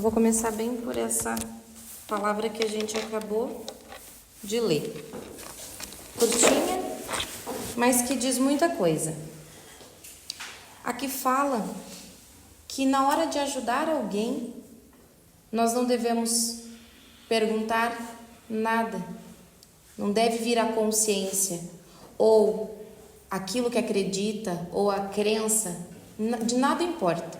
Eu vou começar bem por essa palavra que a gente acabou de ler. Curtinha, mas que diz muita coisa. Aqui fala que na hora de ajudar alguém, nós não devemos perguntar nada. Não deve vir a consciência, ou aquilo que acredita, ou a crença, de nada importa.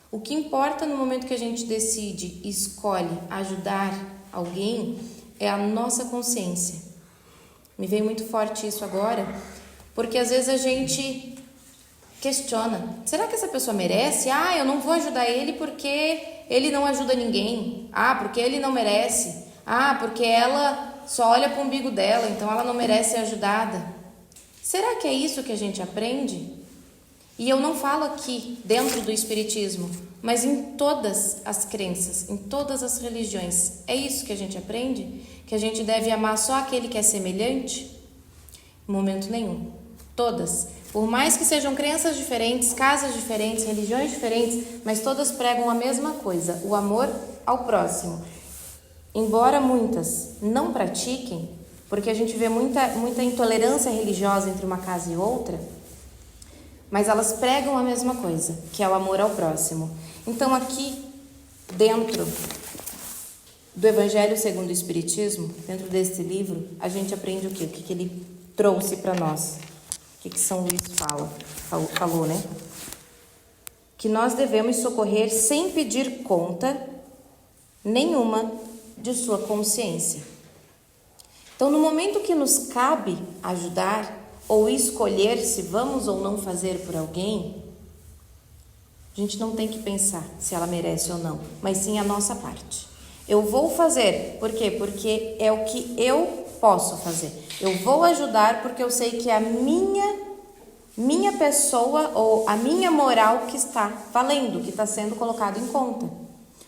O que importa no momento que a gente decide e escolhe ajudar alguém é a nossa consciência. Me veio muito forte isso agora, porque às vezes a gente questiona. Será que essa pessoa merece? Eu não vou ajudar ele porque ele não ajuda ninguém. Porque ele não merece. Porque ela só olha para o umbigo dela, então ela não merece ser ajudada. Será que é isso que a gente aprende? E eu não falo aqui dentro do espiritismo, mas em todas as crenças, em todas as religiões. É isso que a gente aprende? Que a gente deve amar só aquele que é semelhante? Em momento nenhum. Todas. Por mais que sejam crenças diferentes, casas diferentes, religiões diferentes, mas todas pregam a mesma coisa, o amor ao próximo. Embora muitas não pratiquem, porque a gente vê muita intolerância religiosa entre uma casa e outra, mas elas pregam a mesma coisa, que é o amor ao próximo. Então aqui, dentro do Evangelho segundo o Espiritismo, dentro desse livro, a gente aprende o quê? O que ele trouxe para nós. O que São Luís falou, né? Que nós devemos socorrer sem pedir conta nenhuma de sua consciência. Então, no momento que nos cabe ajudar ou escolher se vamos ou não fazer por alguém, a gente não tem que pensar se ela merece ou não, mas sim a nossa parte. Eu vou fazer, por quê? Porque é o que eu posso fazer. Eu vou ajudar porque eu sei que é a minha pessoa ou a minha moral que está valendo, que está sendo colocado em conta.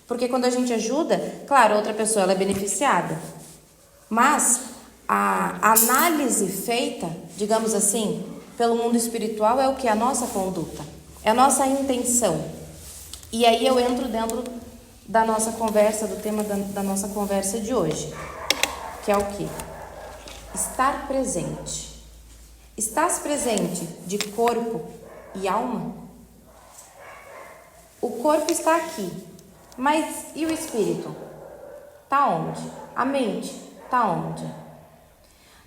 Porque quando a gente ajuda, claro, outra pessoa ela é beneficiada, mas a análise feita, digamos assim, pelo mundo espiritual é o que? A nossa conduta, é a nossa intenção. E aí eu entro dentro da nossa conversa, do tema da nossa conversa de hoje, que é o quê? Estar presente. Estás presente de corpo e alma? O corpo está aqui, mas e o espírito? Está onde? A mente está onde?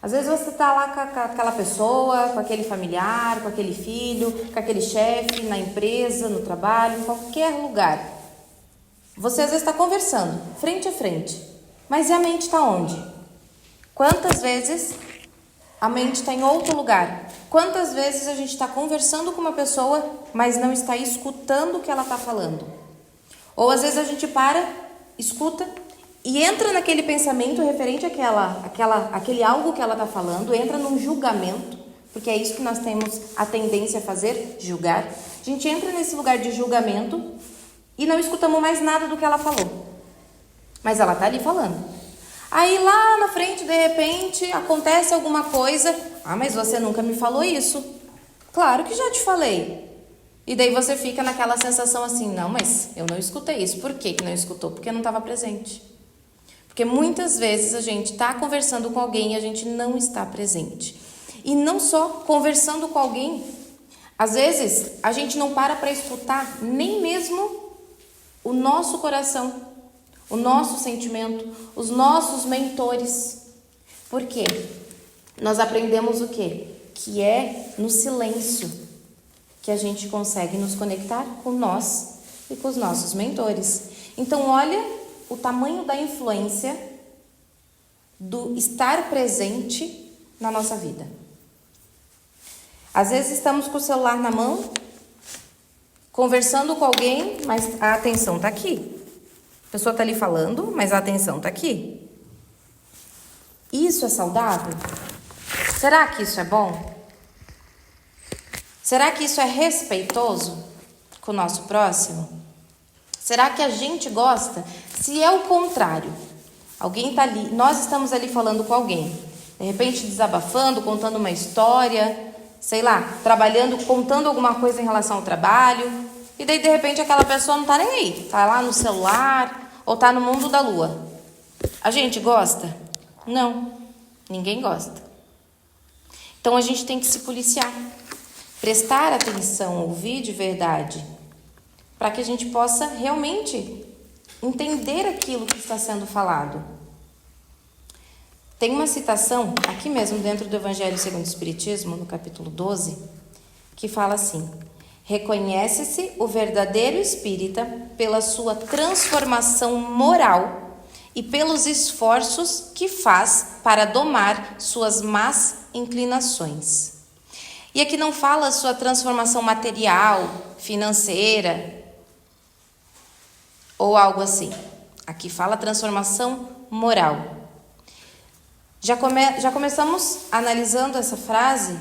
Às vezes você está lá com aquela pessoa, com aquele familiar, com aquele filho, com aquele chefe, na empresa, no trabalho, em qualquer lugar. Você às vezes está conversando, frente a frente, mas e a mente está onde? Quantas vezes a mente está em outro lugar? Quantas vezes a gente está conversando com uma pessoa, mas não está escutando o que ela está falando? Ou às vezes a gente para, escuta e entra naquele pensamento referente àquele algo que ela está falando, entra num julgamento, porque é isso que nós temos a tendência a fazer, julgar. A gente entra nesse lugar de julgamento e não escutamos mais nada do que ela falou. Mas ela está ali falando. Aí lá na frente, de repente, acontece alguma coisa. Mas você nunca me falou isso. Claro que já te falei. E daí você fica naquela sensação assim, não, mas eu não escutei isso. Por que não escutou? Porque não estava presente. Porque muitas vezes a gente está conversando com alguém e a gente não está presente. E não só conversando com alguém. Às vezes a gente não para escutar nem mesmo o nosso coração, o nosso sentimento, os nossos mentores. Por quê? Nós aprendemos o quê? Que é no silêncio que a gente consegue nos conectar com nós e com os nossos mentores. Então, olha o tamanho da influência do estar presente na nossa vida. Às vezes estamos com o celular na mão, conversando com alguém, mas a atenção está aqui. A pessoa está ali falando, mas a atenção está aqui. Isso é saudável? Será que isso é bom? Será que isso é respeitoso com o nosso próximo? Será que a gente gosta? Se é o contrário, alguém está ali, nós estamos ali falando com alguém, de repente desabafando, contando uma história, sei lá, trabalhando, contando alguma coisa em relação ao trabalho, e daí de repente aquela pessoa não está nem aí, está lá no celular, ou tá no mundo da lua? A gente gosta? Não, ninguém gosta. Então a gente tem que se policiar, prestar atenção, ouvir de verdade, para que a gente possa realmente entender aquilo que está sendo falado. Tem uma citação, aqui mesmo dentro do Evangelho segundo o Espiritismo, no capítulo 12, que fala assim: reconhece-se o verdadeiro espírita pela sua transformação moral e pelos esforços que faz para domar suas más inclinações. E aqui não fala sua transformação material, financeira ou algo assim. Aqui fala transformação moral. Já começamos analisando essa frase,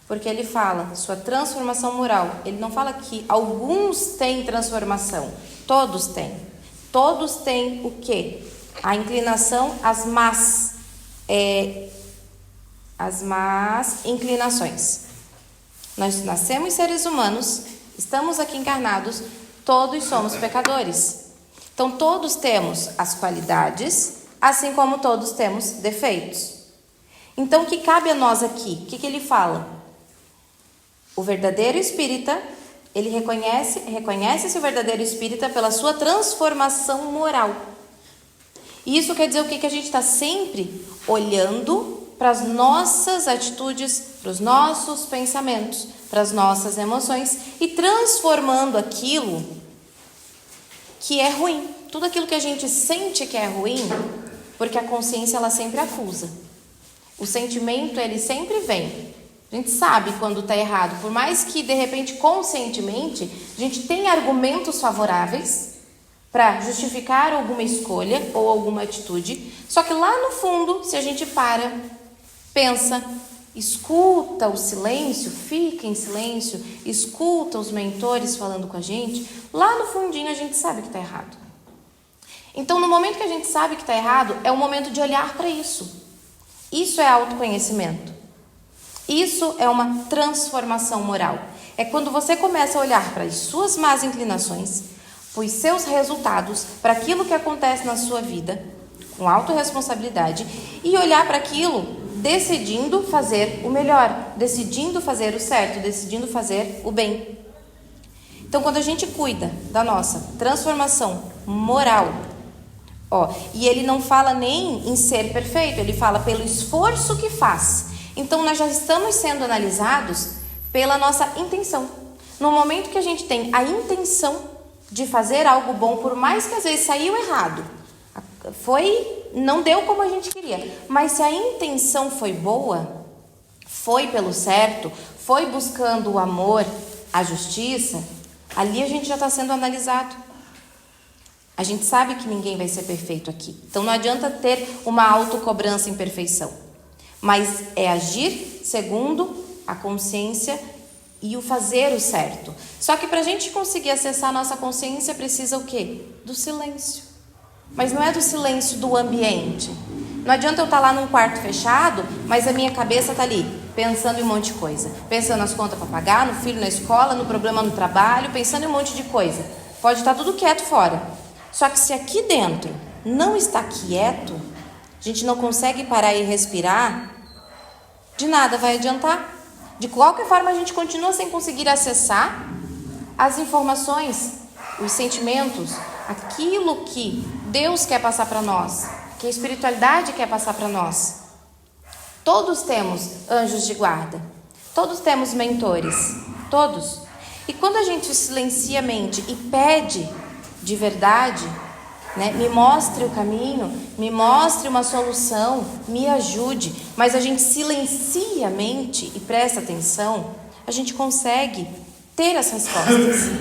porque ele fala sua transformação moral. Ele não fala que alguns têm transformação, todos têm. Todos têm o quê? A inclinação às más inclinações. Nós nascemos seres humanos, estamos aqui encarnados, todos somos pecadores. Então todos temos as qualidades, assim como todos temos defeitos. Então o que cabe a nós aqui? O que ele fala? O verdadeiro espírita, ele reconhece-se o verdadeiro espírita pela sua transformação moral. E isso quer dizer o quê? Que a gente está sempre olhando para as nossas atitudes, para os nossos pensamentos, para as nossas emoções e transformando aquilo que é ruim. Tudo aquilo que a gente sente que é ruim, porque a consciência ela sempre acusa. O sentimento ele sempre vem. A gente sabe quando está errado, por mais que de repente conscientemente a gente tenha argumentos favoráveis para justificar alguma escolha ou alguma atitude, só que lá no fundo, se a gente para, pensa, escuta o silêncio, fica em silêncio, escuta os mentores falando com a gente, lá no fundinho a gente sabe que está errado. Então no momento que a gente sabe que está errado, é o momento de olhar para isso. Isso é autoconhecimento. Isso é uma transformação moral. É quando você começa a olhar para as suas más inclinações, para os seus resultados, para aquilo que acontece na sua vida, com autorresponsabilidade, e olhar para aquilo decidindo fazer o melhor, decidindo fazer o certo, decidindo fazer o bem. Então, quando a gente cuida da nossa transformação moral, e ele não fala nem em ser perfeito, ele fala pelo esforço que faz. Então, nós já estamos sendo analisados pela nossa intenção. No momento que a gente tem a intenção de fazer algo bom, por mais que às vezes saiu errado, não deu como a gente queria, mas se a intenção foi boa, foi pelo certo, foi buscando o amor, a justiça, ali a gente já está sendo analisado. A gente sabe que ninguém vai ser perfeito aqui. Então não adianta ter uma autocobrança em perfeição. Mas é agir segundo a consciência e o fazer o certo. Só que para a gente conseguir acessar a nossa consciência precisa o quê? Do silêncio. Mas não é do silêncio do ambiente. Não adianta eu estar lá num quarto fechado, mas a minha cabeça está ali, pensando em um monte de coisa. Pensando nas contas para pagar, no filho na escola, no problema no trabalho, pensando em um monte de coisa. Pode estar tudo quieto fora. Só que se aqui dentro não está quieto, a gente não consegue parar e respirar, de nada vai adiantar. De qualquer forma, a gente continua sem conseguir acessar as informações, os sentimentos, aquilo que Deus quer passar para nós, que a espiritualidade quer passar para nós. Todos temos anjos de guarda, todos temos mentores, todos. E quando a gente silencia a mente e pede de verdade, me mostre o caminho, me mostre uma solução, me ajude, mas a gente silencia a mente e presta atenção, a gente consegue ter as respostas.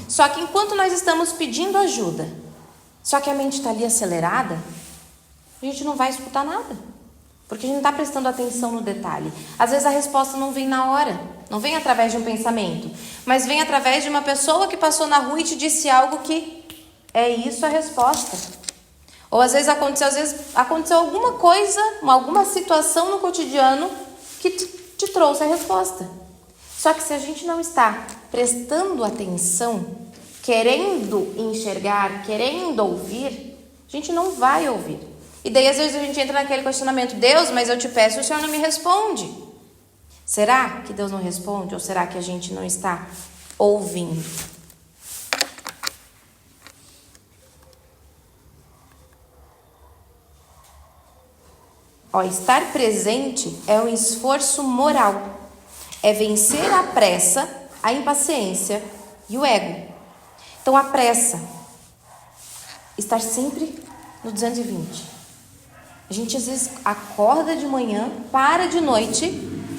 Só que enquanto nós estamos pedindo ajuda, só que a mente está ali acelerada, a gente não vai escutar nada, porque a gente não está prestando atenção no detalhe. Às vezes a resposta não vem na hora, não vem através de um pensamento, mas vem através de uma pessoa que passou na rua e te disse algo que é isso a resposta. Ou às vezes aconteceu alguma coisa, alguma situação no cotidiano que te trouxe a resposta. Só que se a gente não está prestando atenção, querendo enxergar, querendo ouvir, a gente não vai ouvir. E daí às vezes a gente entra naquele questionamento: Deus, mas eu te peço e o Senhor não me responde. Será que Deus não responde? Ou será que a gente não está ouvindo? Estar presente é um esforço moral. É vencer a pressa, a impaciência e o ego. Então a pressa, estar sempre no 220. A gente às vezes acorda de manhã, para de noite,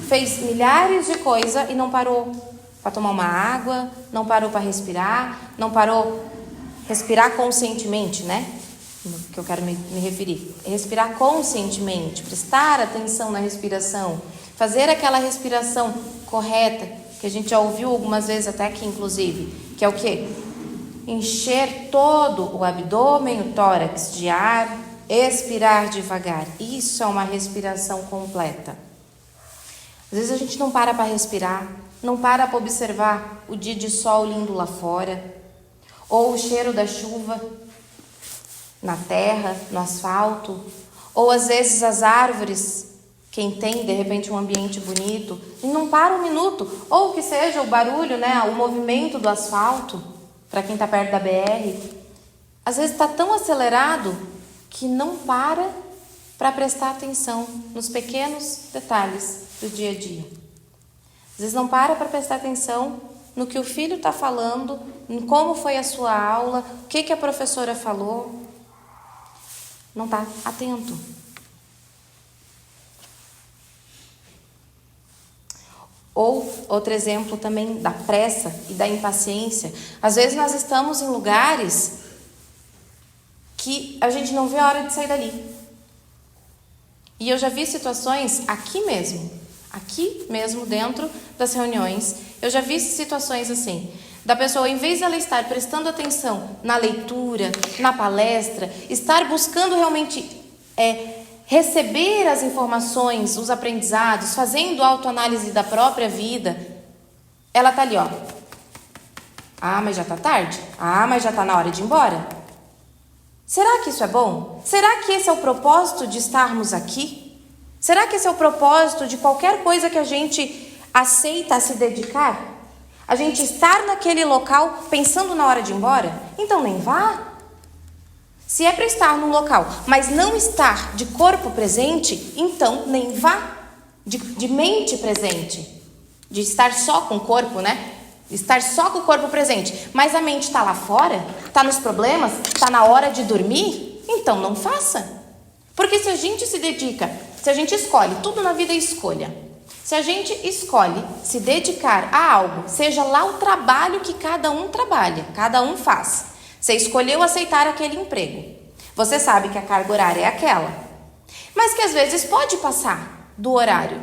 fez milhares de coisas e não parou para tomar uma água, não parou para respirar, não parou respirar conscientemente, né? Que eu quero me referir. Respirar conscientemente, prestar atenção na respiração, fazer aquela respiração correta, que a gente já ouviu algumas vezes até aqui, inclusive, que é o quê? Encher todo o abdômen, o tórax de ar, expirar devagar. Isso é uma respiração completa. Às vezes a gente não para respirar, não para observar o dia de sol lindo lá fora, ou o cheiro da chuva na terra, no asfalto, ou às vezes as árvores, quem tem de repente um ambiente bonito, e não para um minuto, ou que seja o barulho, né, o movimento do asfalto, para quem está perto da BR, às vezes está tão acelerado que não para prestar atenção nos pequenos detalhes do dia a dia. Às vezes não para prestar atenção no que o filho está falando, em como foi a sua aula, o que a professora falou. Não está atento. Ou outro exemplo também da pressa e da impaciência. Às vezes nós estamos em lugares que a gente não vê a hora de sair dali. E eu já vi situações aqui mesmo dentro das reuniões, eu já vi situações assim, da pessoa, em vez de ela estar prestando atenção na leitura, na palestra, estar buscando realmente receber as informações, os aprendizados, fazendo autoanálise da própria vida, ela está ali, mas já está tarde? Mas já está na hora de ir embora? Será que isso é bom? Será que esse é o propósito de estarmos aqui? Será que esse é o propósito de qualquer coisa que a gente aceita a se dedicar? A gente estar naquele local pensando na hora de ir embora? Então nem vá. Se é para estar num local, mas não estar de corpo presente, então nem vá. De mente presente. De estar só com o corpo, né? Estar só com o corpo presente. Mas a mente está lá fora? Está nos problemas? Está na hora de dormir? Então não faça. Porque se a gente se dedica, se a gente escolhe, tudo na vida é escolha. Se a gente escolhe se dedicar a algo, seja lá o trabalho que cada um trabalha, cada um faz. Você escolheu aceitar aquele emprego. Você sabe que a carga horária é aquela. Mas que às vezes pode passar do horário.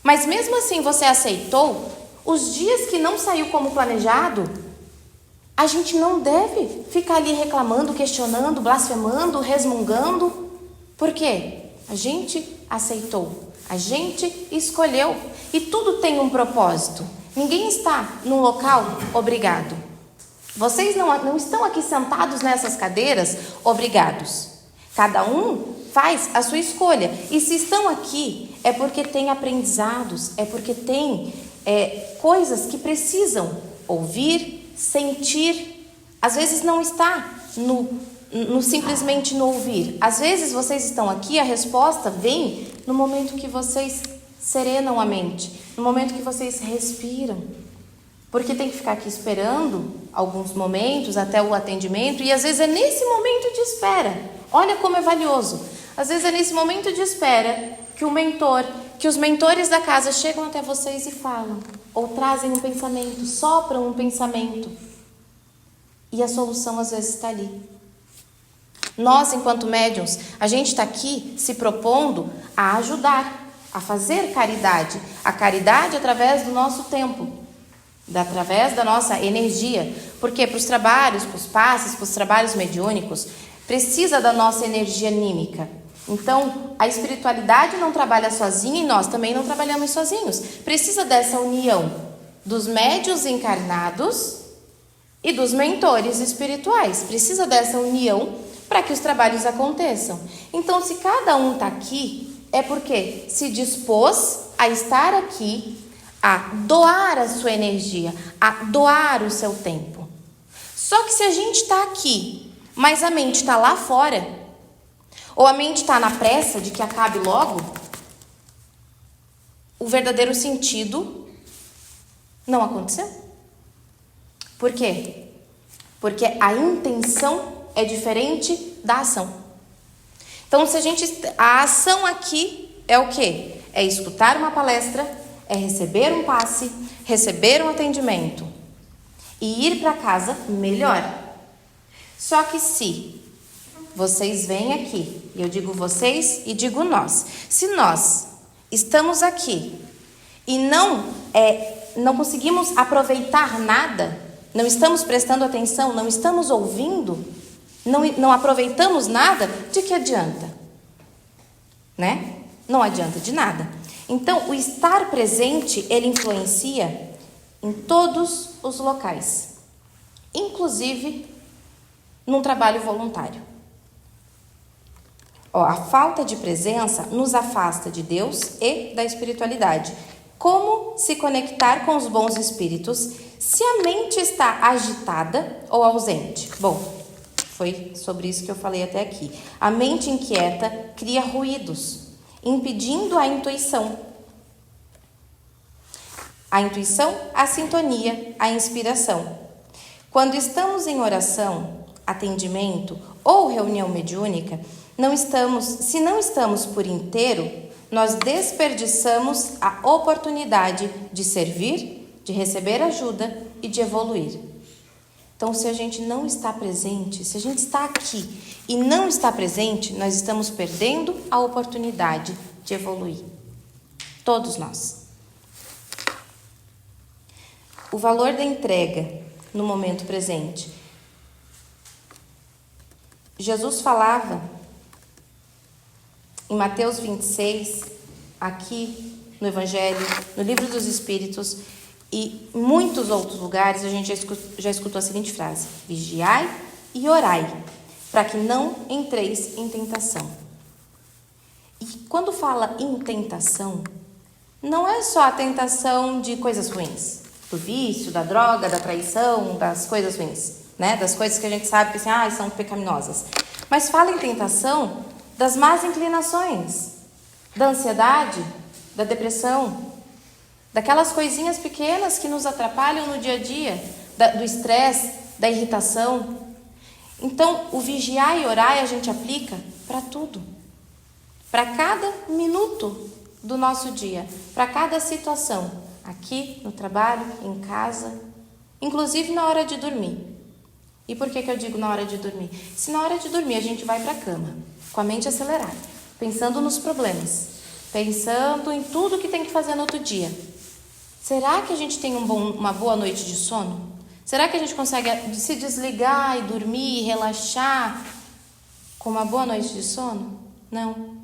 Mas mesmo assim você aceitou, os dias que não saiu como planejado, a gente não deve ficar ali reclamando, questionando, blasfemando, resmungando. Por quê? A gente aceitou. A gente escolheu e tudo tem um propósito. Ninguém está num local obrigado. Vocês não estão aqui sentados nessas cadeiras obrigados. Cada um faz a sua escolha. E se estão aqui é porque tem aprendizados, é porque tem coisas que precisam ouvir, sentir. Às vezes não está simplesmente no ouvir. Às vezes vocês estão aqui, a resposta vem no momento que vocês serenam a mente, no momento que vocês respiram. Porque tem que ficar aqui esperando alguns momentos até o atendimento, e às vezes é nesse momento de espera. Olha como é valioso. Às vezes é nesse momento de espera que o mentor, que os mentores da casa chegam até vocês e falam, ou trazem um pensamento, sopram um pensamento. E a solução às vezes está ali. Nós, enquanto médiuns, a gente está aqui se propondo a ajudar, a fazer caridade. A caridade através do nosso tempo, através da nossa energia. Porque para os trabalhos, para os passes, para os trabalhos mediúnicos, precisa da nossa energia anímica. Então, a espiritualidade não trabalha sozinha e nós também não trabalhamos sozinhos. Precisa dessa união dos médiuns encarnados e dos mentores espirituais. Precisa dessa união para que os trabalhos aconteçam. Então, se cada um está aqui, é porque se dispôs a estar aqui, a doar a sua energia, a doar o seu tempo. Só que se a gente está aqui, mas a mente está lá fora, ou a mente está na pressa de que acabe logo, o verdadeiro sentido não aconteceu. Por quê? Porque a intenção é diferente da ação. Então, a ação aqui é o quê? É escutar uma palestra, é receber um passe, receber um atendimento e ir para casa melhor. Só que se vocês vêm aqui, e eu digo vocês e digo nós, se nós estamos aqui e não conseguimos aproveitar nada, não estamos prestando atenção, não estamos ouvindo, não aproveitamos nada, de que adianta? Né? Não adianta de nada. Então, o estar presente, ele influencia em todos os locais, inclusive num trabalho voluntário. A falta de presença nos afasta de Deus e da espiritualidade. Como se conectar com os bons espíritos se a mente está agitada ou ausente? Bom, foi sobre isso que eu falei até aqui. A mente inquieta cria ruídos, impedindo a intuição. A intuição, a sintonia, a inspiração. Quando estamos em oração, atendimento ou reunião mediúnica, se não estamos por inteiro, nós desperdiçamos a oportunidade de servir, de receber ajuda e de evoluir. Então, se a gente não está presente, se a gente está aqui e não está presente, nós estamos perdendo a oportunidade de evoluir. Todos nós. O valor da entrega no momento presente. Jesus falava em Mateus 26, aqui no Evangelho, no Livro dos Espíritos e em muitos outros lugares, a gente já escutou a seguinte frase: vigiai e orai, para que não entreis em tentação. E quando fala em tentação, não é só a tentação de coisas ruins, do vício, da droga, da traição, das coisas ruins, né? Das coisas que a gente sabe que são pecaminosas. Mas fala em tentação das más inclinações, da ansiedade, da depressão, daquelas coisinhas pequenas que nos atrapalham no dia a dia, do estresse, da irritação. Então, o vigiar e orar a gente aplica para tudo, para cada minuto do nosso dia, para cada situação, aqui, no trabalho, em casa, inclusive na hora de dormir. E por que eu digo na hora de dormir? Se na hora de dormir a gente vai para a cama, com a mente acelerada, pensando nos problemas, pensando em tudo que tem que fazer no outro dia, será que a gente tem uma boa noite de sono? Será que a gente consegue se desligar e dormir, e relaxar com uma boa noite de sono? Não.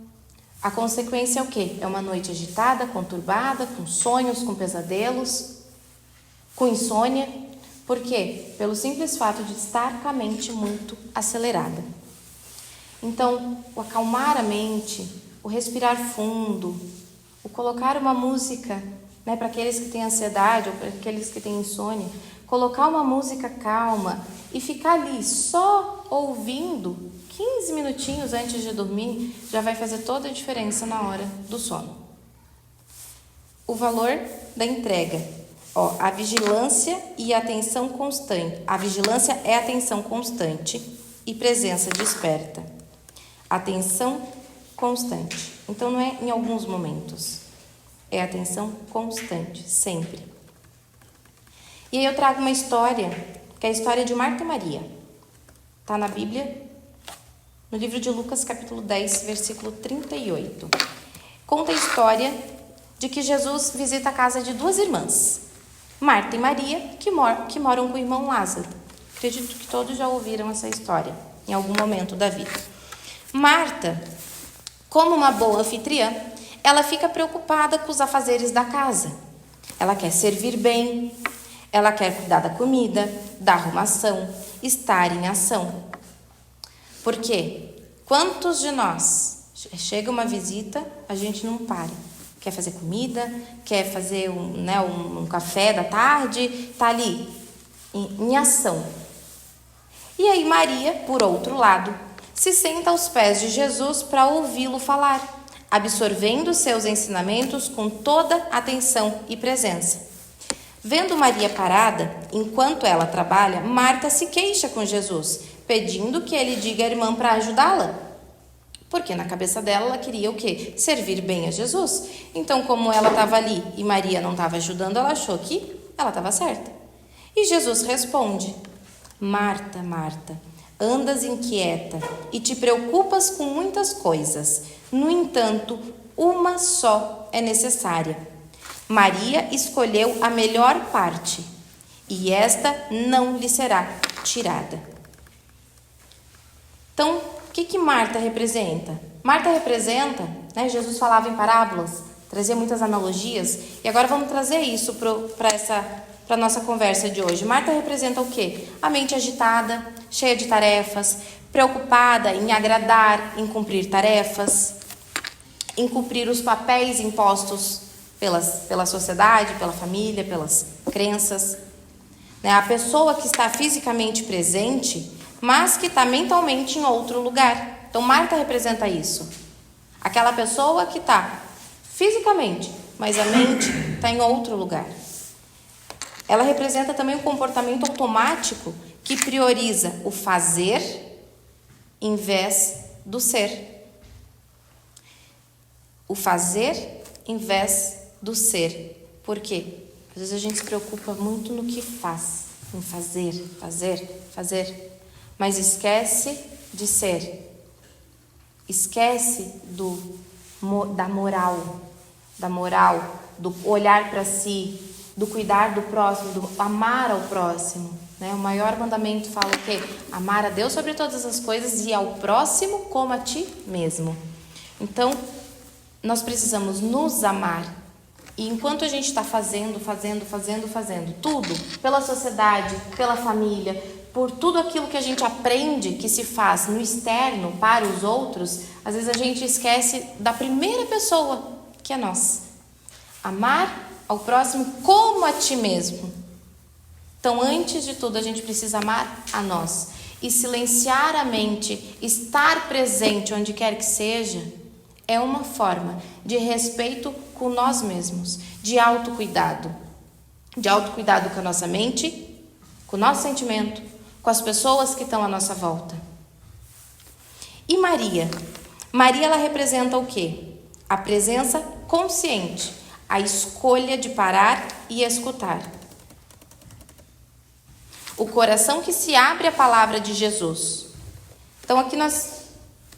A consequência é o quê? É uma noite agitada, conturbada, com sonhos, com pesadelos, com insônia. Por quê? Pelo simples fato de estar com a mente muito acelerada. Então, o acalmar a mente, o respirar fundo, o colocar uma música, né, para aqueles que têm ansiedade ou para aqueles que têm insônia, colocar uma música calma e ficar ali só ouvindo 15 minutinhos antes de dormir já vai fazer toda a diferença na hora do sono. O valor da entrega. A vigilância e a atenção constante. A vigilância é atenção constante e presença desperta. Atenção constante. Então, não é em alguns momentos. É atenção constante, sempre. E aí eu trago uma história, que é a história de Marta e Maria. Está na Bíblia, no livro de Lucas, capítulo 10, versículo 38. Conta a história de que Jesus visita a casa de duas irmãs, Marta e Maria, que moram com o irmão Lázaro. Acredito que todos já ouviram essa história em algum momento da vida. Marta, como uma boa anfitriã, ela fica preocupada com os afazeres da casa. Ela quer servir bem, Ela quer cuidar da comida, da arrumação, estar em ação. Por quê? Quantos de nós, chega uma visita, a gente não para? Quer fazer comida, quer fazer um café da tarde, está ali em ação. E aí Maria, por outro lado, se senta aos pés de Jesus para ouvi-lo falar, absorvendo seus ensinamentos com toda atenção e presença. Vendo Maria parada, enquanto ela trabalha, Marta se queixa com Jesus, pedindo que ele diga à irmã para ajudá-la. Porque na cabeça dela, ela queria o quê? Servir bem a Jesus. Então, como ela estava ali e Maria não estava ajudando, ela achou que ela estava certa. E Jesus responde: Marta, Marta, andas inquieta e te preocupas com muitas coisas. No entanto, uma só é necessária. Maria escolheu a melhor parte, e esta não lhe será tirada. Então, o que Marta representa? Marta representa, Jesus falava em parábolas, trazia muitas analogias, e agora vamos trazer isso para a nossa conversa de hoje. Marta representa o quê? A mente agitada, cheia de tarefas, preocupada em agradar, em cumprir tarefas, em cumprir os papéis impostos pela sociedade, pela família, pelas crenças. A pessoa que está fisicamente presente, mas que está mentalmente em outro lugar. Então, Marta representa isso. Aquela pessoa que está fisicamente, mas a mente está em outro lugar. Ela representa também o comportamento automático que prioriza o fazer em vez do ser. O fazer em vez do ser. Por quê? Às vezes a gente se preocupa muito no que faz, em fazer, mas esquece de ser. Esquece da moral, do olhar para si, do cuidar do próximo, do amar ao próximo. O maior mandamento fala o quê? Amar a Deus sobre todas as coisas e ao próximo como a ti mesmo. Então, nós precisamos nos amar. E enquanto a gente está fazendo tudo, pela sociedade, pela família, por tudo aquilo que a gente aprende que se faz no externo para os outros, às vezes a gente esquece da primeira pessoa, que é nós. Amar ao próximo como a ti mesmo. Então, antes de tudo, a gente precisa amar a nós. E silenciar a mente, estar presente onde quer que seja, é uma forma de respeito com nós mesmos, de autocuidado. De autocuidado com a nossa mente, com o nosso sentimento, com as pessoas que estão à nossa volta. E Maria? Maria, ela representa o quê? A presença consciente, a escolha de parar e escutar. O coração que se abre à palavra de Jesus. Então, aqui nós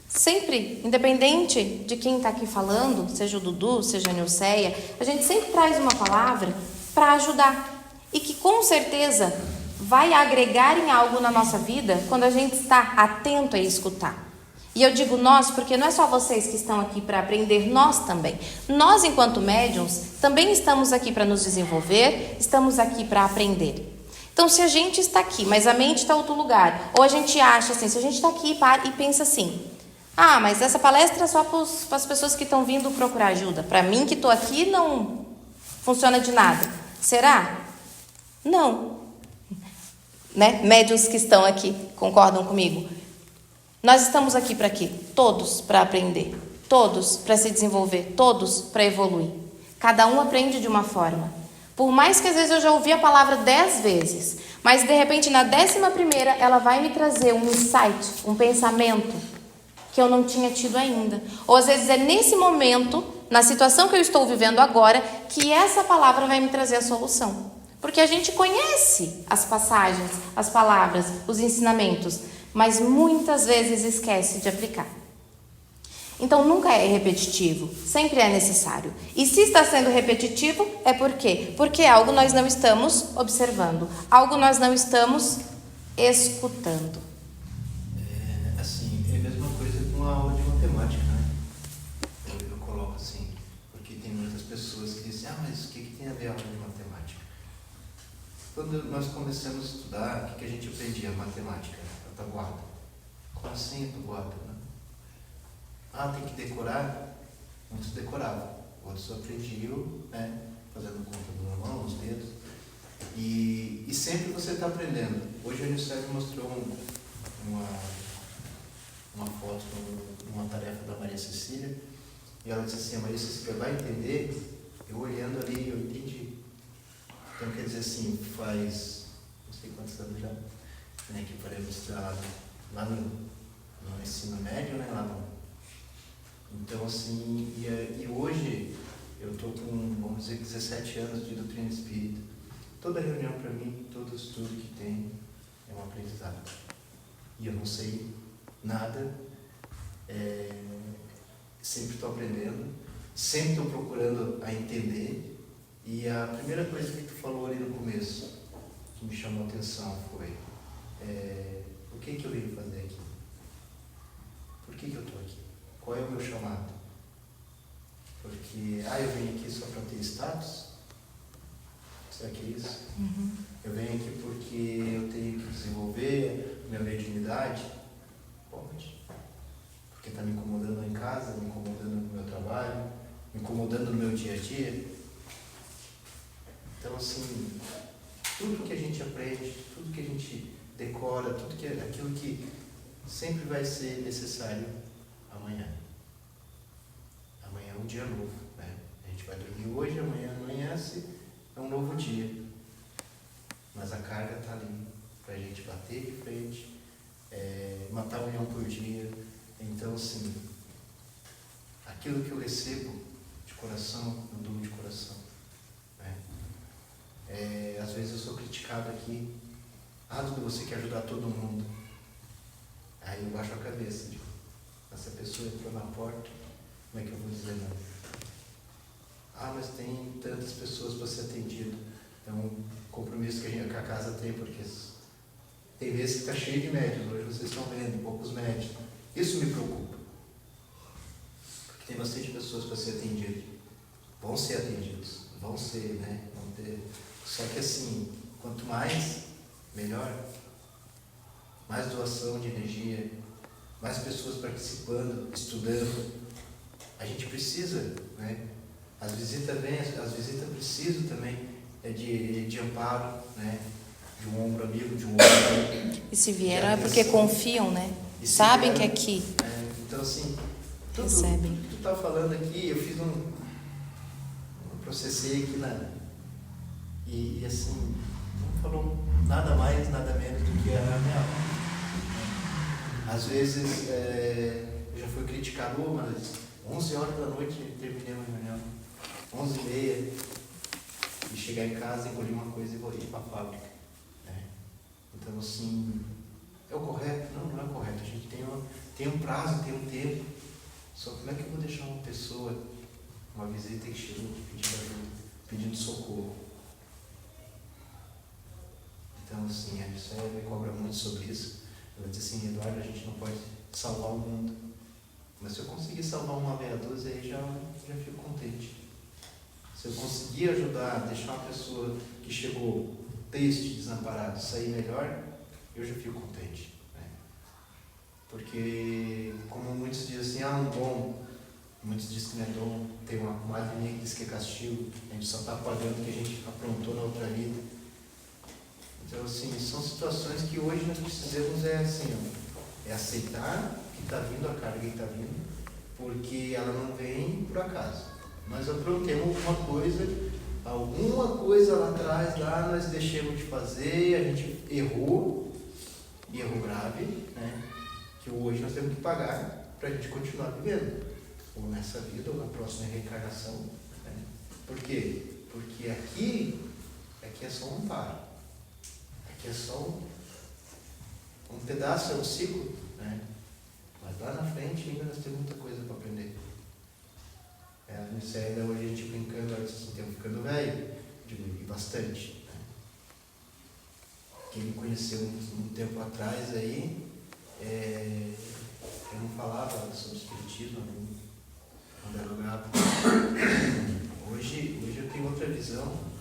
sempre, independente de quem está aqui falando, seja o Dudu, seja a Nilceia, a gente sempre traz uma palavra para ajudar. E que com certeza vai agregar em algo na nossa vida quando a gente está atento a escutar. E eu digo nós porque não é só vocês que estão aqui para aprender, nós também. Nós, enquanto médiuns, também estamos aqui para nos desenvolver, estamos aqui para aprender. Então, se a gente está aqui, mas a mente está em outro lugar, ou a gente acha assim, se a gente está aqui e pensa assim, mas essa palestra é só para as pessoas que estão vindo procurar ajuda. Para mim que estou aqui não funciona de nada. Será? Não. Médiuns que estão aqui concordam comigo. Nós estamos aqui para quê? Todos para aprender. Todos para se desenvolver. Todos para evoluir. Cada um aprende de uma forma. Por mais que às vezes eu já ouvi a palavra 10 vezes, mas de repente na 11ª ela vai me trazer um insight, um pensamento que eu não tinha tido ainda. Ou às vezes é nesse momento, na situação que eu estou vivendo agora, que essa palavra vai me trazer a solução. Porque a gente conhece as passagens, as palavras, os ensinamentos, mas muitas vezes esquece de aplicar. Então nunca é repetitivo, sempre é necessário. E se está sendo repetitivo, é por quê? Porque algo nós não estamos observando, algo nós não estamos escutando. É a mesma coisa com a aula de matemática, né? Eu coloco assim, porque tem muitas pessoas que dizem, mas o que tem a ver a aula de matemática? Quando nós começamos a estudar, o que a gente aprendia? Matemática, a tabuada. Como assim a tabuada? Né? Tem que decorar? Muitos decoravam, outros aprendiam, né? Fazendo conta do mão, os dedos. E sempre você está aprendendo. Hoje a Unicef mostrou uma foto, uma tarefa da Maria Cecília, e ela disse assim: a Maria Cecília vai entender. Eu olhando ali, eu entendi. Então quer dizer assim, faz não sei quantos anos já, né, que podemos estar lá no ensino médio, né, lá no, então assim, e hoje eu estou com, vamos dizer, 17 anos de doutrina espírita. Toda reunião para mim, todo estudo que tem é um aprendizado. E eu não sei nada, sempre estou aprendendo, sempre estou procurando a entender. E a primeira coisa que tu falou ali no começo, que me chamou a atenção, foi o que eu vim fazer aqui? Por que eu estou aqui? Qual é o meu chamado? Porque, eu vim aqui só para ter status? Será que é isso? Uhum. Eu venho aqui porque eu tenho que desenvolver minha mediunidade? Pode. Porque está me incomodando em casa, me incomodando no meu trabalho, me incomodando no meu dia a dia. Então, assim, tudo que a gente aprende, tudo que a gente decora, aquilo que sempre vai ser necessário amanhã. Amanhã é um dia novo, né? A gente vai dormir hoje, amanhã amanhece, é um novo dia. Mas a carga está ali, para a gente bater de frente, matar um leão por dia. Então, assim, aquilo que eu recebo de coração, eu dou de coração. Né? Às vezes eu sou criticado aqui. Duda, você quer ajudar todo mundo. Aí eu baixo a cabeça, digo, essa pessoa entrou na porta, como é que eu vou dizer não? Mas tem tantas pessoas para ser atendido. É um compromisso que a casa tem, porque tem vezes que está cheio de médicos, hoje vocês estão vendo, poucos médicos. Isso me preocupa. Porque tem bastante pessoas para ser atendidas. Vão ser atendidos, vão ser, né? Vão ter. Só que assim, quanto mais, melhor. Mais doação de energia, mais pessoas participando, estudando. A gente precisa, né? As visitas vêm, as visitas precisam também de amparo, né? De um ombro amigo, de um ombro amigo. E se vieram é porque confiam, né? Sabem que aqui então, assim, recebem. Tu tá falando aqui, eu fiz processei aqui e assim, não falou nada mais, nada menos do que a real. Às vezes, eu já fui criticado, mas 11 horas da noite terminei uma reunião, 11h30, e chegar em casa, engolir uma coisa e vou ir para a fábrica. Né? Então, assim, é o correto? Não é o correto. A gente tem um prazo, tem um tempo. Só como é que eu vou deixar uma pessoa, uma visita que chegou pedindo ajuda, pedindo socorro? Então, assim, a Unicef cobra muito sobre isso. Ela diz assim: Eduardo, a gente não pode salvar o mundo. Mas se eu conseguir salvar uma meia dúzia, aí já fico contente. Se eu conseguir ajudar, deixar uma pessoa que chegou triste, desamparada, sair melhor, eu já fico contente. Né? Porque, como muitos dizem assim, um dom, muitos dizem que não é dom, tem uma comadre minha que diz que é castigo, a gente só está pagando o que a gente aprontou na outra vida. Então, assim, são situações que hoje nós precisamos é aceitar que está vindo a carga que está vindo, porque ela não vem por acaso. Nós aprontemos alguma coisa lá atrás, nós deixamos de fazer, a gente errou, e erro grave, né? Que hoje nós temos que pagar para a gente continuar vivendo, ou nessa vida, ou na próxima reencarnação. Né? Por quê? Porque aqui é só um amparo. Aqui é só um pedaço, é um ciclo, né? Mas lá na frente ainda nós temos muita coisa para aprender. A Unicef, hoje a gente brincando, ela disse assim, estamos ficando velho, e bastante. Né? Quem me conheceu um tempo atrás aí, eu não falava sobre espiritismo, não dialogava. Hoje eu tenho outra visão.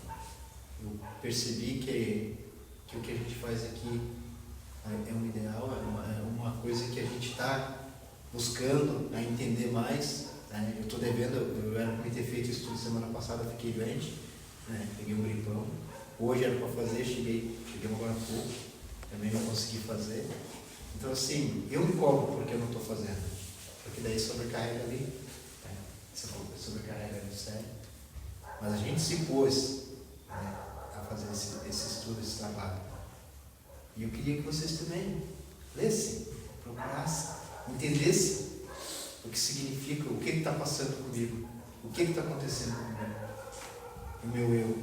Eu percebi que o que a gente faz aqui é um ideal, é uma coisa que a gente está buscando a entender mais. Né? Eu estou devendo, eu era para ter feito isso tudo semana passada, fiquei doente, né? Peguei um gripão. Hoje era para fazer, cheguei agora há pouco, também não consegui fazer. Então assim, eu me cobro porque eu não estou fazendo, porque daí sobrecarrega ali, né? Sobrecarrega no cérebro. Mas a gente se pôs, né, a fazer esse estudo, esse trabalho. E eu queria que vocês também lessem, procurassem, entendessem o que significa, o que está passando comigo, o que está acontecendo comigo, o meu eu.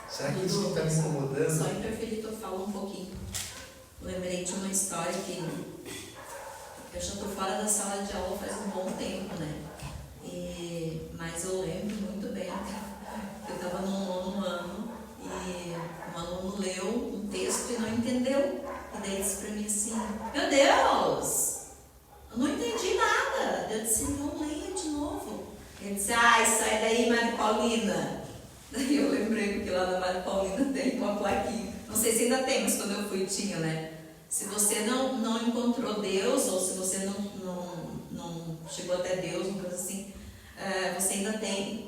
Será que isso está me incomodando? Só interferir que eu falo um pouquinho. Lembrei de uma história que eu já estou fora da sala de aula faz um bom tempo, né? Mas eu lembro muito bem que eu estava no nono ano e um aluno leu um texto e não entendeu. E daí disse para mim assim: meu Deus, eu não entendi nada. Eu disse: não, leia de novo. Ele disse: ai, sai daí, Maria Paulina. Daí eu lembrei, porque lá na Maria Paulina tem uma plaquinha. Não sei se ainda tem, mas quando eu fui tinha, né? Se você não encontrou Deus, ou se você não chegou até Deus, uma coisa assim, você ainda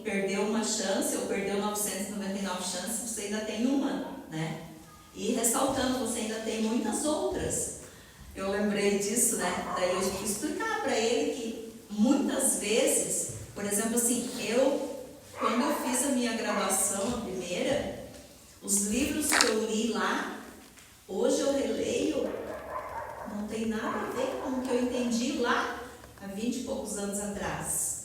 perdeu uma chance, ou perdeu 999 chances, você ainda tem uma, né? E ressaltando, você ainda tem muitas outras. Eu lembrei disso, né? Daí eu fui explicar para ele que muitas vezes, por exemplo, assim, quando eu fiz a minha graduação, a primeira, os livros que eu li lá, hoje eu releio, não tem nada a ver com o que eu entendi lá há 20 e poucos anos atrás.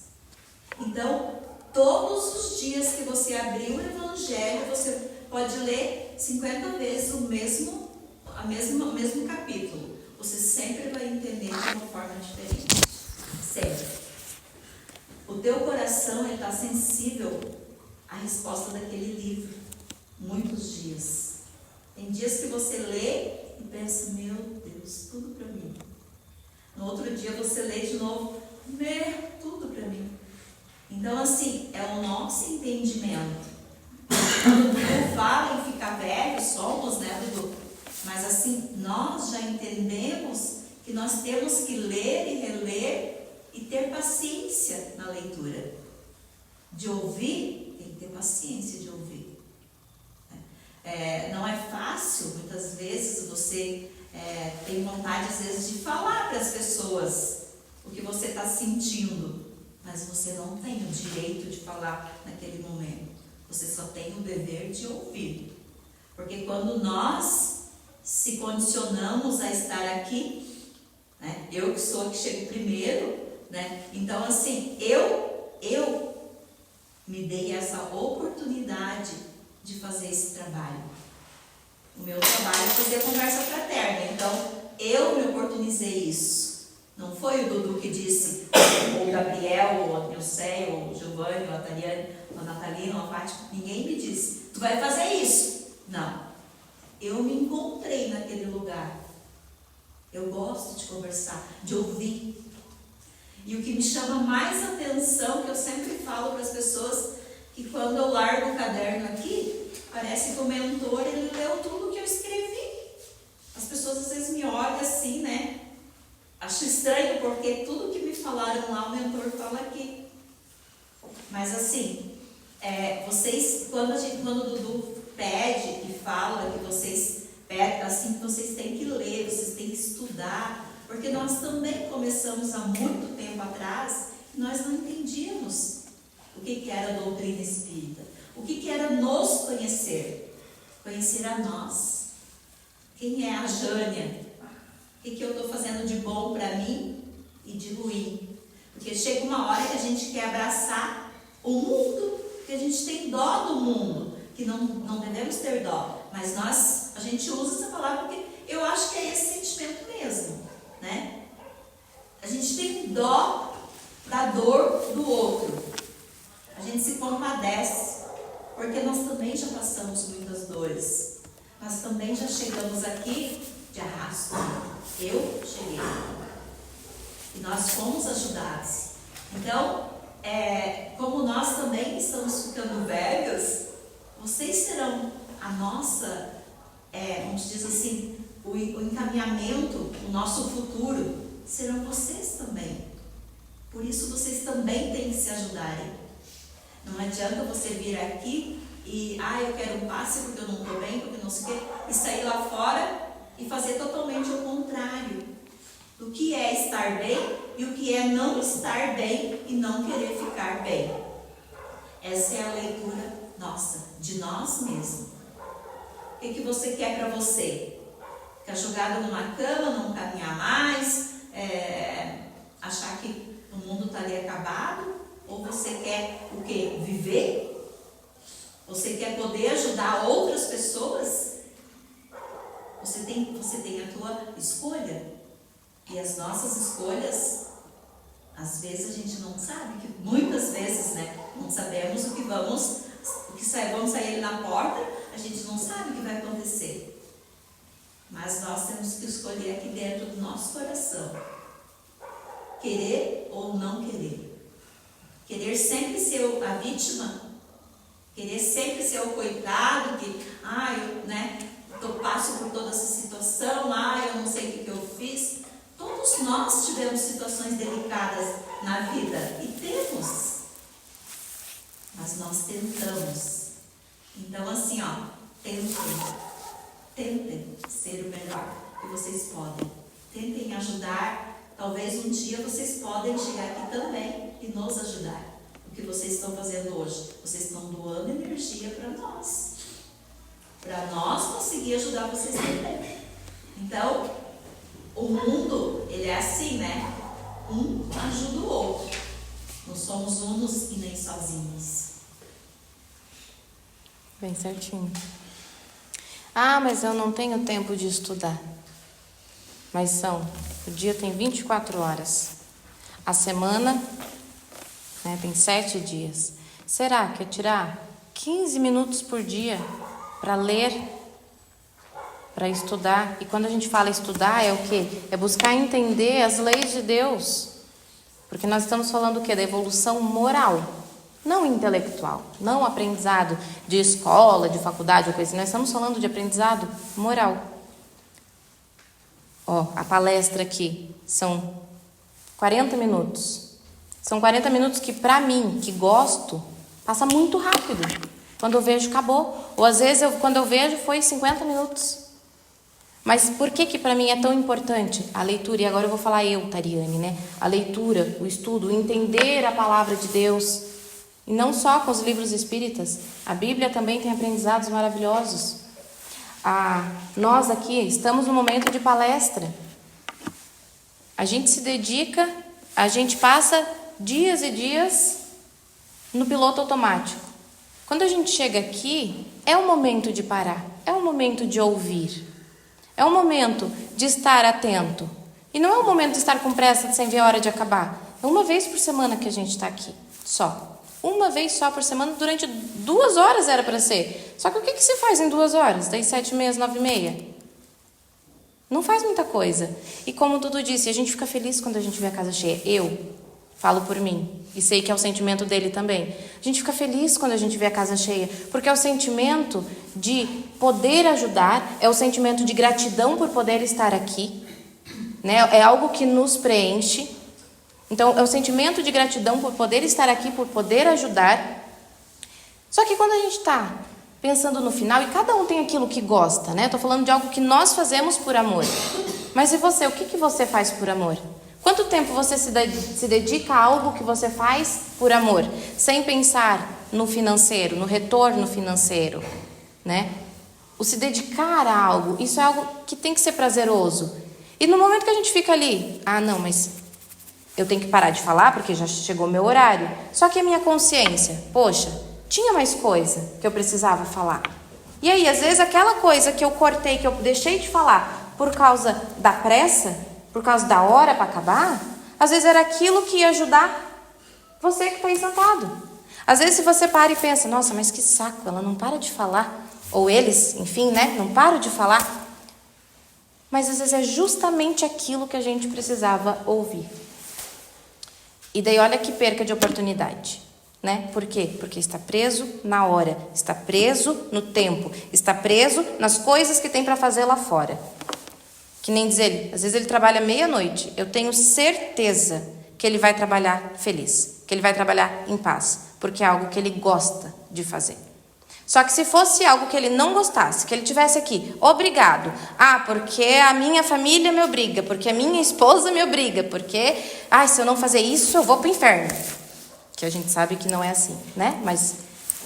Então, todos os dias que você abrir o Evangelho, você pode ler 50 vezes o mesmo capítulo. Você sempre vai entender de uma forma diferente. Sempre. O teu coração está sensível à resposta daquele livro. Muitos dias. Tem dias que você lê e pensa: meu Deus, tudo para mim. No outro dia você lê de novo: tudo para mim. Então, assim, é o nosso entendimento. Quando o Dudu fala em ficar velho, somos, né, Dudu? Mas assim, nós já entendemos que nós temos que ler e reler e ter paciência na leitura. De ouvir, tem que ter paciência de ouvir. Não é fácil, muitas vezes você tem vontade, às vezes, de falar para as pessoas o que você está sentindo, mas você não tem o direito de falar naquele momento. Você só tem o dever de ouvir. Porque quando nós se condicionamos a estar aqui, né, eu que sou a que chego primeiro, né, então assim, eu me dei essa oportunidade de fazer esse trabalho. O meu trabalho é fazer a conversa fraterna, então eu me oportunizei isso. Não foi o Dudu que disse, ou o Gabriel, ou a Nilceia, ou o Giovanni, ou a Tariane, ou a Natalina, ou a Fátima, ninguém me disse: tu vai fazer isso. Não. Eu me encontrei naquele lugar. Eu gosto de conversar, de ouvir. E o que me chama mais atenção, que eu sempre falo para as pessoas, que quando eu largo o caderno aqui, parece que o mentor, ele leu tudo que eu escrevi. As pessoas às vezes me olham assim, né? Acho estranho, porque tudo que me falaram lá, o mentor fala aqui. Mas assim, vocês, quando o Dudu pede e fala que vocês assim, que vocês têm que ler, vocês têm que estudar, porque nós também começamos há muito tempo atrás e nós não entendíamos o que era a doutrina espírita, o que era nos conhecer a nós. Quem é a Jânia? O que eu estou fazendo de bom para mim e de ruim? Porque chega uma hora que a gente quer abraçar o mundo, que a gente tem dó do mundo, que não devemos ter dó, mas a gente usa essa palavra porque eu acho que é esse sentimento mesmo, né? A gente tem dó da dor do outro, a gente se compadece, porque nós também já passamos muitas dores, nós também já chegamos aqui de arrasto. Eu cheguei e nós fomos ajudados. Então, como nós também estamos ficando velhos, vocês serão a nossa, vamos dizer assim, o encaminhamento, o nosso futuro, serão vocês também. Por isso vocês também têm que se ajudarem. Não adianta você vir aqui e, eu quero um passe porque eu não estou bem, porque não sei o quê, e sair lá fora e fazer totalmente o contrário do que é estar bem e o que é não estar bem e não querer ficar bem. Essa é a leitura nossa, de nós mesmos. O que você quer para você? Ficar jogado numa cama, não caminhar mais, achar que o mundo está ali acabado? Ou você quer o quê? Viver? Você quer poder ajudar outras pessoas? Você tem a tua escolha. E as nossas escolhas, às vezes a gente não sabe, que muitas vezes, não sabemos o que vamos sair ali na porta, a gente não sabe o que vai acontecer. Mas nós temos que escolher aqui dentro do nosso coração. Querer ou não querer. Querer sempre ser a vítima. Querer sempre ser o coitado, que, eu passo por toda essa situação, eu não sei o que eu fiz. Todos nós tivemos situações delicadas na vida, e temos. Mas nós tentamos. Então assim, tentem ser o melhor que vocês podem. Tentem ajudar. Talvez um dia vocês podem chegar aqui também e nos ajudar. O que vocês estão fazendo hoje? Vocês estão doando energia para nós. Para nós conseguir ajudar vocês também. Então, o mundo, ele é assim, Um ajuda o outro. Não somos unos e nem sozinhos. Bem certinho. Mas eu não tenho tempo de estudar. Mas o dia tem 24 horas. A semana, tem 7 dias. Será que eu tirar 15 minutos por dia para ler, para estudar? E quando a gente fala estudar, é o quê? É buscar entender as leis de Deus. Porque nós estamos falando o quê? Da evolução moral, não intelectual, não aprendizado de escola, de faculdade ou coisa assim. Nós estamos falando de aprendizado moral. A palestra aqui são 40 minutos. São 40 minutos que, para mim, que gosto, passa muito rápido. Quando eu vejo, acabou. Ou às vezes, quando eu vejo, foi 50 minutos. Mas por que para mim é tão importante a leitura? E agora eu vou falar Tariane, A leitura, o estudo, o entender a palavra de Deus. E não só com os livros espíritas. A Bíblia também tem aprendizados maravilhosos. Nós aqui estamos no momento de palestra. A gente se dedica, a gente passa dias e dias no piloto automático. Quando a gente chega aqui, é o momento de parar, é o momento de ouvir, é o momento de estar atento. E não é o momento de estar com pressa, sem ver a hora de acabar. É uma vez por semana que a gente está aqui, só. Uma vez só por semana, durante 2 horas era para ser. Só que o que se faz em 2 horas? Das 7h30 às 9h30? Não faz muita coisa. E como o Dudu disse, a gente fica feliz quando a gente vê a casa cheia. Eu falo por mim. E sei que é o sentimento dele também. A gente fica feliz quando a gente vê a casa cheia. Porque é o sentimento de poder ajudar. É o sentimento de gratidão por poder estar aqui. É algo que nos preenche. Então, é o sentimento de gratidão por poder estar aqui, por poder ajudar. Só que quando a gente está pensando no final, e cada um tem aquilo que gosta, Estou falando de algo que nós fazemos por amor. Mas e você? O que você faz por amor? Quanto tempo você se dedica a algo que você faz por amor? Sem pensar no financeiro, no retorno financeiro, O se dedicar a algo, isso é algo que tem que ser prazeroso. E no momento que a gente fica ali, não, mas eu tenho que parar de falar porque já chegou o meu horário. Só que a minha consciência, poxa, tinha mais coisa que eu precisava falar. E aí, às vezes, aquela coisa que eu cortei, que eu deixei de falar por causa da pressa, por causa da hora para acabar, às vezes era aquilo que ia ajudar você que está aí sentado. Às vezes, se você para e pensa, nossa, mas que saco, ela não para de falar. Ou eles, enfim, não param de falar. Mas às vezes é justamente aquilo que a gente precisava ouvir. E daí olha que perca de oportunidade. né? Por quê? Porque está preso na hora, está preso no tempo, está preso nas coisas que tem para fazer lá fora. Que nem diz ele, às vezes ele trabalha meia-noite, eu tenho certeza que ele vai trabalhar feliz, que ele vai trabalhar em paz, porque é algo que ele gosta de fazer. Só que se fosse algo que ele não gostasse, que ele tivesse aqui, obrigado, porque a minha família me obriga, porque a minha esposa me obriga, porque, se eu não fazer isso, eu vou pro inferno. Que a gente sabe que não é assim, né? Mas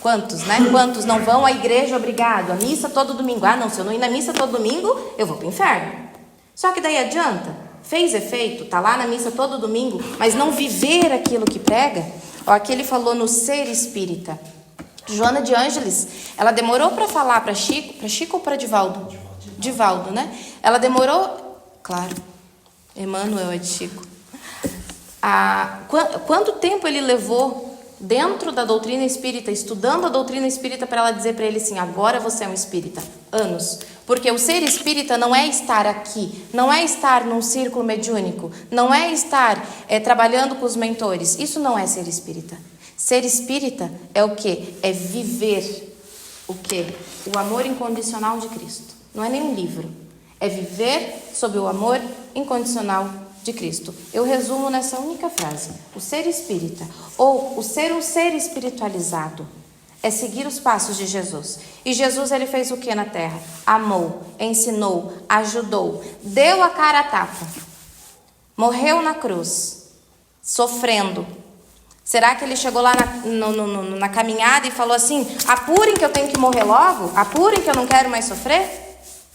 quantos, né? Quantos não vão à igreja obrigado, à missa todo domingo? Não, se eu não ir na missa todo domingo, eu vou pro inferno. Só que daí adianta? Fez efeito? Tá lá na missa todo domingo, mas não viver aquilo que prega? Aqui ele falou no ser espírita. Joana de Ângeles, ela demorou para falar para Chico ou para Divaldo? Divaldo, né? Ela demorou, claro, Emmanuel é de Chico. Quanto tempo ele levou dentro da doutrina espírita, estudando a doutrina espírita, para ela dizer para ele assim, agora você é um espírita? Anos. Porque o ser espírita não é estar aqui, não é estar num círculo mediúnico, não é estar trabalhando com os mentores. Isso não é ser espírita. Ser espírita é o quê? É viver o quê? O amor incondicional de Cristo. Não é nenhum livro. É viver sob o amor incondicional de Cristo. Eu resumo nessa única frase. O ser espírita, ou o ser um ser espiritualizado, é seguir os passos de Jesus. E Jesus, ele fez o que na terra? Amou, ensinou, ajudou, deu a cara a tapa, morreu na cruz, sofrendo. Será que ele chegou lá na caminhada e falou assim, apurem que eu tenho que morrer logo? Apurem que eu não quero mais sofrer?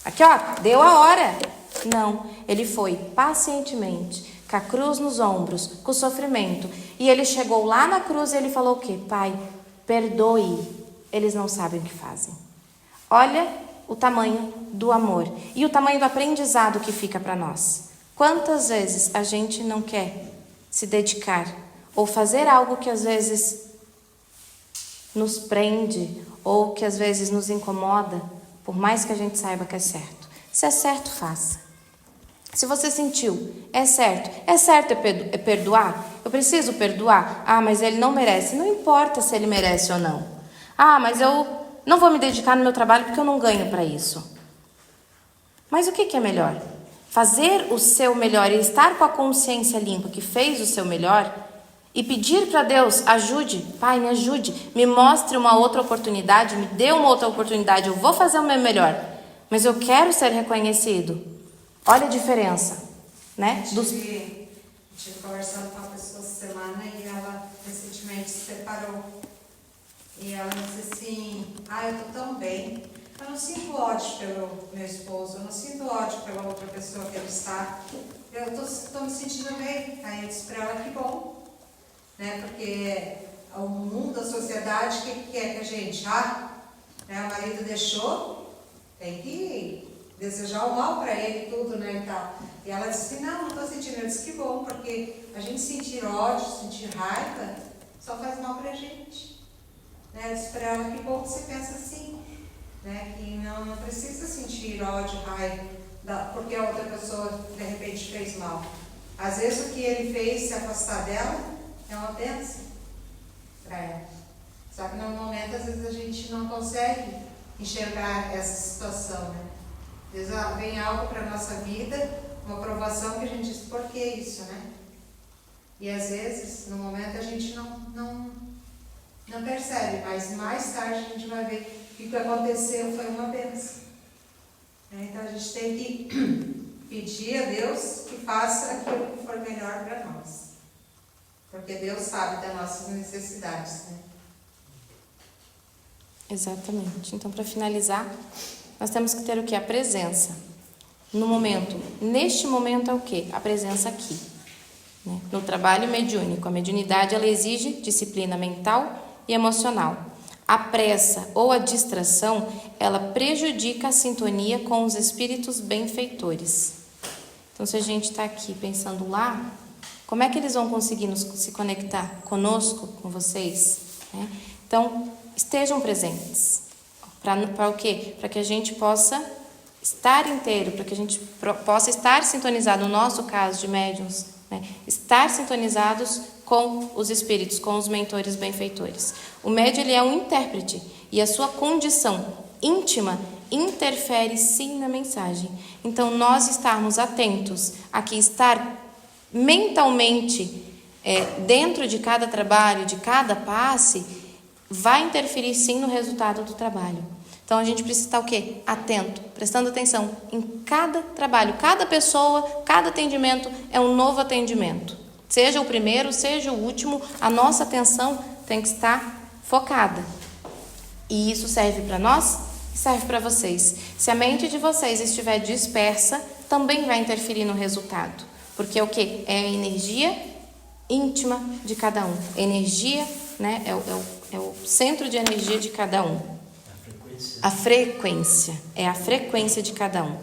Aqui, deu a hora. Não, ele foi pacientemente, com a cruz nos ombros, com o sofrimento. E ele chegou lá na cruz e ele falou o quê? Pai, perdoe, eles não sabem o que fazem. Olha o tamanho do amor e o tamanho do aprendizado que fica para nós. Quantas vezes a gente não quer se dedicar ou fazer algo que às vezes nos prende ou que às vezes nos incomoda, por mais que a gente saiba que é certo. Se é certo, faça. Se você sentiu, é certo é perdoar? Eu preciso perdoar? Mas ele não merece. Não importa se ele merece ou não. Mas eu não vou me dedicar no meu trabalho porque eu não ganho para isso. Mas o que é melhor? Fazer o seu melhor e estar com a consciência limpa que fez o seu melhor e pedir para Deus, ajude, Pai, me ajude, me mostre uma outra oportunidade, me dê uma outra oportunidade, eu vou fazer o meu melhor, mas eu quero ser reconhecido. Olha a diferença, né? Tive conversando com uma pessoa essa semana e ela recentemente se separou. E ela disse assim, eu tô tão bem, eu não sinto ódio pelo meu esposo, eu não sinto ódio pela outra pessoa que ele está, eu tô me sentindo bem. Aí eu disse para ela, que bom, né? Porque o mundo, a sociedade, o que quer que a gente, o marido deixou, tem que desejar o mal para ele, tudo, né, e tal. E ela disse, não estou sentindo. Eu disse, que bom, porque a gente sentir ódio, sentir raiva, só faz mal para a gente. Né? Eu disse para ela, que bom que você pensa assim, né, que não precisa sentir ódio, raiva, porque a outra pessoa, de repente, fez mal. Às vezes, o que ele fez, se afastar dela, é uma bênção para ela. Só que, no momento, às vezes, a gente não consegue enxergar essa situação, né? Às vezes vem algo para a nossa vida, uma provação que a gente diz, por que isso, né? E às vezes, no momento, a gente não percebe, mas mais tarde a gente vai ver que o que aconteceu foi uma bênção. Então a gente tem que pedir a Deus que faça aquilo que for melhor para nós. Porque Deus sabe das nossas necessidades, né? Exatamente. Então, para finalizar, nós temos que ter o quê? A presença. No momento. Neste momento é o quê? A presença aqui. Né? No trabalho mediúnico. A mediunidade, ela exige disciplina mental e emocional. A pressa ou a distração, ela prejudica a sintonia com os espíritos benfeitores. Então, se a gente está aqui pensando lá, como é que eles vão conseguir se conectar conosco, com vocês? Né? Então, estejam presentes. Para o quê? Para que a gente possa estar inteiro, para que a gente possa estar sintonizado, no nosso caso de médiuns, né? Estar sintonizados com os espíritos, com os mentores benfeitores. O médium ele é um intérprete e a sua condição íntima interfere sim na mensagem. Então, nós estarmos atentos a que estar mentalmente dentro de cada trabalho, de cada passe, vai interferir sim no resultado do trabalho. Então, a gente precisa estar o quê? Atento, prestando atenção em cada trabalho, cada pessoa, cada atendimento é um novo atendimento. Seja o primeiro, seja o último, a nossa atenção tem que estar focada. E isso serve para nós e serve para vocês. Se a mente de vocês estiver dispersa, também vai interferir no resultado. Porque o quê? É a energia íntima de cada um. Energia, né? É o centro de energia de cada um. A frequência. É a frequência de cada um.